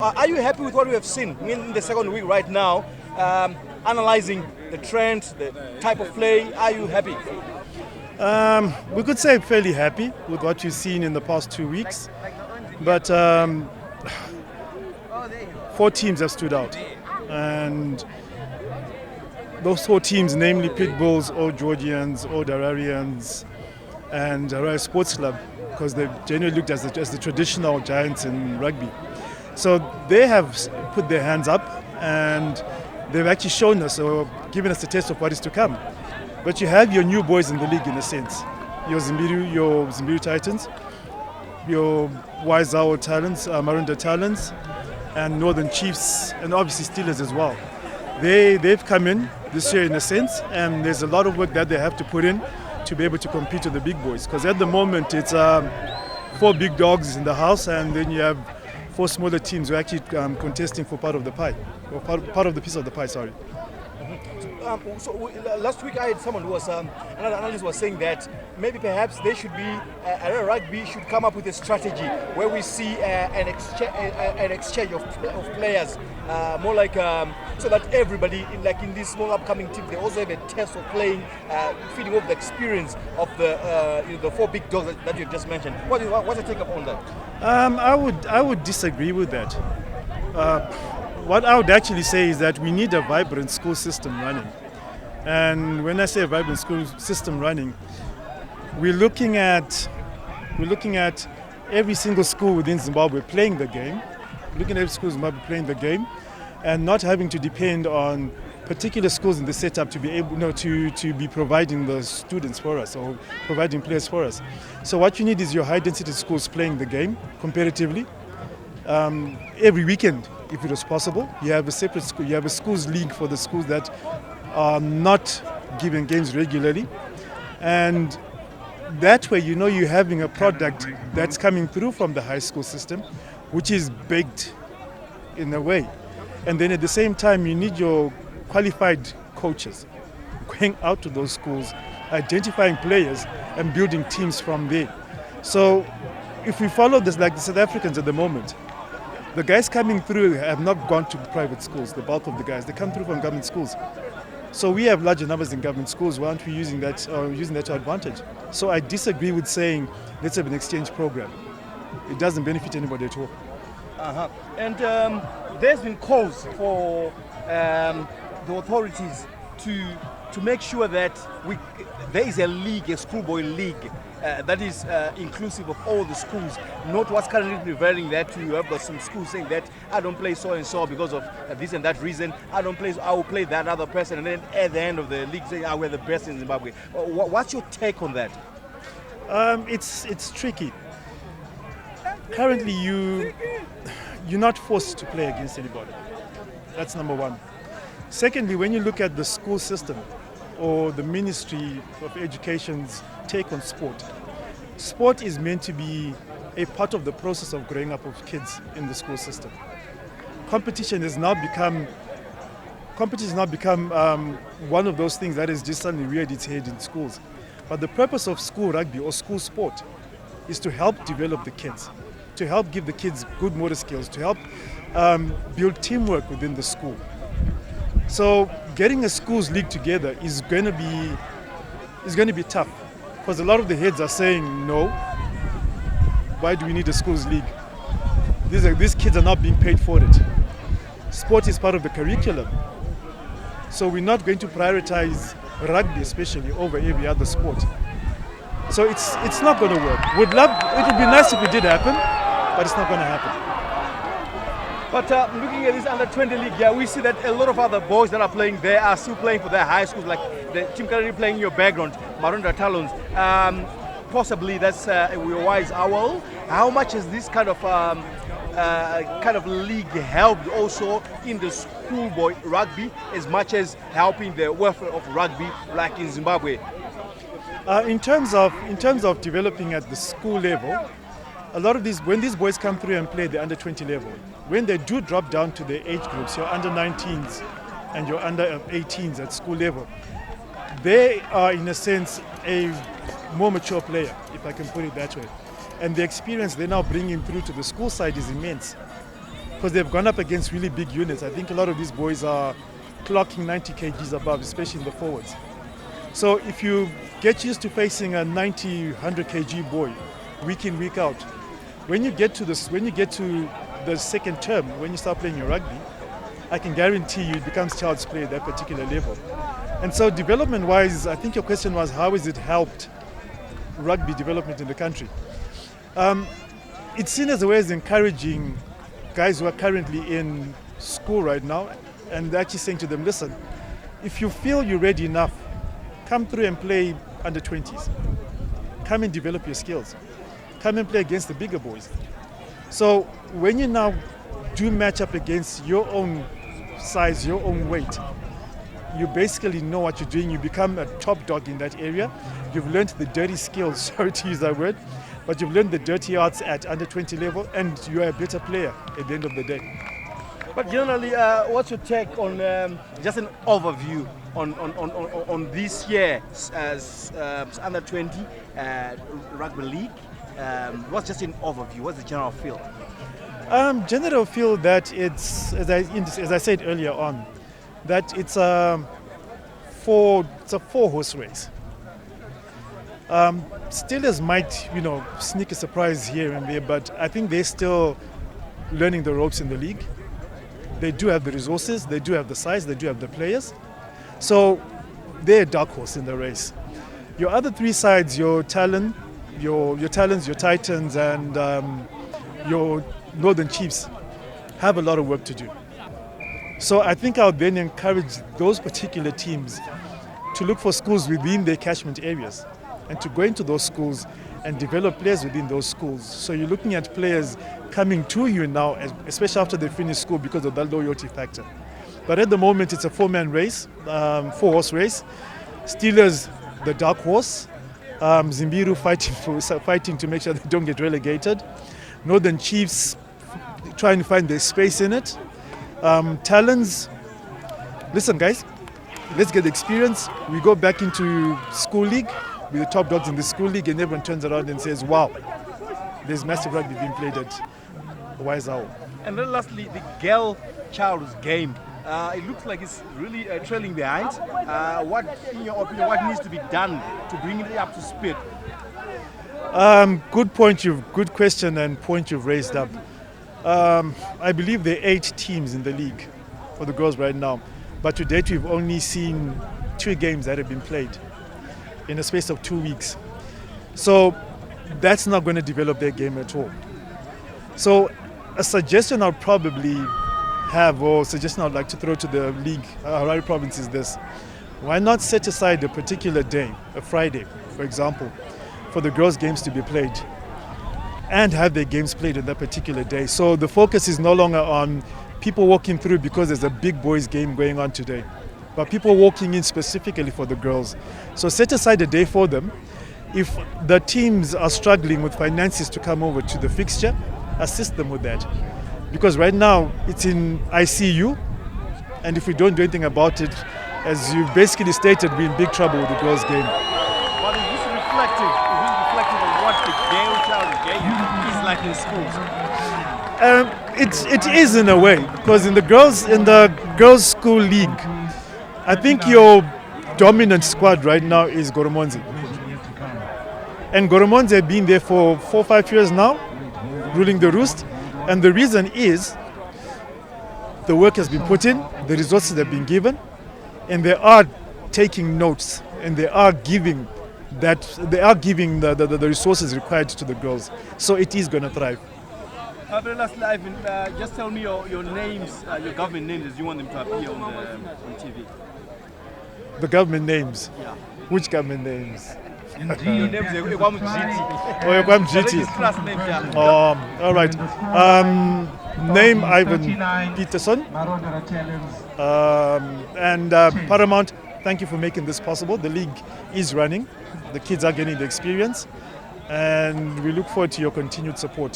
Are you happy with what we have seen in the second week right now? Analyzing the trends, the type of play, are you happy? We could say fairly happy with what you've seen in the past 2 weeks, but 4 teams have stood out, and those 4 teams, namely Pit Bulls, Old Georgians, Old Harareans, and Harare Sports Club, because they've generally looked as the traditional giants in rugby. So they have put their hands up, and they've actually shown us or given us a taste of what is to come. But you have your new boys in the league in a sense. Your Zimbabwe Titans, your Waizao Talents, Marunda Talents, and Northern Chiefs, and obviously Steelers as well. They've come in this year in a sense, and there's a lot of work that they have to put in to be able to compete with the big boys. Because at the moment it's 4 big dogs in the house, and then you have 4 smaller teams who are actually contesting for part of the pie, or part of the piece of the pie, sorry. Last week I had someone who was, another analyst was saying that maybe perhaps they should be, rugby should come up with a strategy where we see an exchange of players, more like, so that everybody, like in this small upcoming team, they also have a test of playing, feeding off the experience of the 4 big dogs that you've just mentioned. What's your take up on that? I would disagree with that. What I would actually say is that we need a vibrant school system running. And when I say a vibrant school system running, we're looking at every single school within Zimbabwe playing the game, and not having to depend on particular schools in the setup to be able to be providing the students for us or providing players for us. So what you need is your high density schools playing the game competitively. Every weekend, if it was possible, you have a separate school. You have a schools league for the schools that are not giving games regularly, and that way you're having a product that's coming through from the high school system, which is baked in a way. And then at the same time, you need your qualified coaches going out to those schools, identifying players and building teams from there. So if we follow this like the South Africans at the moment, the guys coming through have not gone to private schools. The bulk of the guys, they come through from government schools. So we have larger numbers in government schools. Why aren't we using that to our advantage? So I disagree with saying let's have an exchange program. It doesn't benefit anybody at all. And there's been calls for the authorities to make sure that there is a league, a schoolboy league, that is inclusive of all the schools, not what's currently prevailing, that you have got some schools saying that I don't play so and so because of this and that reason, I will play that other person, and then at the end of the league saying we're the best in Zimbabwe. What's your take on that? It's tricky. Currently you're not forced to play against anybody. That's number one. Secondly, when you look at the school system or the Ministry of Education's take on sport is meant to be a part of the process of growing up of kids in the school system. Competition has now become one of those things that has just suddenly reared its head in schools. But the purpose of school rugby or school sport is to help develop the kids, to help give the kids good motor skills, to help build teamwork within the school. So getting a schools league together is going to be tough, because a lot of the heads are saying no. Why do we need a schools league? These kids are not being paid for it. Sport is part of the curriculum, so we're not going to prioritize rugby especially over every other sport. So it's not going to work. It would be nice if it did happen, but it's not going to happen. But looking at this under-20 league, we see that a lot of other boys that are playing there are still playing for their high schools, like the team currently playing in your background, Marunda Talons. Possibly that's your Wise Owl. How much has this kind of league helped also in the schoolboy rugby, as much as helping the welfare of rugby, like in Zimbabwe? In terms of developing at the school level, a lot of when these boys come through and play the under 20 level, when they do drop down to the age groups, your under 19s and your under 18s at school level, they are in a sense a more mature player, if I can put it that way. And the experience they're now bringing through to the school side is immense. because they've gone up against really big units. I think a lot of these boys are clocking 90 kgs above, especially in the forwards. So if you get used to facing a 90, 100 kg boy week in, week out, when you get to the second term, when you start playing your rugby, I can guarantee you it becomes child's play at that particular level. And so development-wise, I think your question was, how has it helped rugby development in the country? It's seen as a way of encouraging guys who are currently in school right now, and actually saying to them, listen, if you feel you're ready enough, come through and play under 20s. Come and develop your skills. Come and play against the bigger boys. So when you now do match up against your own size, your own weight, you basically know what you're doing. You become a top dog in that area. You've learned the dirty skills, sorry to use that word, but you've learned the dirty arts at under 20 level, and you are a better player at the end of the day. But generally, what's your take on just an overview on this year's under 20 rugby league? What's just an overview? What's the general feel? General feel that it's, as I said earlier on, that it's a four-horse race. Steelers might, sneak a surprise here and there, but I think they're still learning the ropes in the league. They do have the resources, they do have the size, they do have the players. So they're a dark horse in the race. Your other three sides, your Talons, your Titans, and your Northern Chiefs have a lot of work to do. So I think I would then encourage those particular teams to look for schools within their catchment areas and to go into those schools and develop players within those schools. So you're looking at players coming to you now, especially after they finish school, because of that loyalty factor. But at the moment, it's a four-man race, four-horse race. Steelers, the dark horse. Zimbiru fighting to make sure they don't get relegated. Northern Chiefs trying to find their space in it. Talons, listen guys, let's get the experience. We go back into school league with the top dogs in the school league, and everyone turns around and says, wow, there's massive rugby being played at Waizao. And then lastly, the girl child's game. It looks like it's really trailing behind. What, in your opinion, what needs to be done to bring it up to speed? Good question and point you've raised up. I believe there are 8 teams in the league for the girls right now, but to date we've only seen 2 games that have been played in a space of 2 weeks. So that's not going to develop their game at all. So a suggestion I'll probably have, or suggestion I'd like to throw to the league, Harare province, is this. Why not set aside a particular day, a Friday, for example, for the girls' games to be played and have their games played on that particular day? So the focus is no longer on people walking through because there's a big boys game going on today, but people walking in specifically for the girls. So set aside a day for them. If the teams are struggling with finances to come over to the fixture, assist them with that. Because right now it's in ICU, and if we don't do anything about it, as you basically stated, we're in big trouble with the girls' game. But is this reflective? Is this reflective of what the girl child game is like in schools? It is in a way, because in the girls' school league, I think your dominant squad right now is Goromonzi. And Goromonzi have been there for 4 or 5 years now, ruling the roost. And the reason is the work has been put in, the resources have been given, and they are taking notes, and they are giving the resources required to the girls. So it is going to thrive. Very lastly, Ivan, just tell me your names, your government names, as you want them to appear on TV. The government names? Yeah. Which government names? Your name is Ekwam GT. Oh, Ekwam GT. All right. Name Ivan Peterson. And Paramount, thank you for making this possible. The league is running. The kids are getting the experience. And we look forward to your continued support.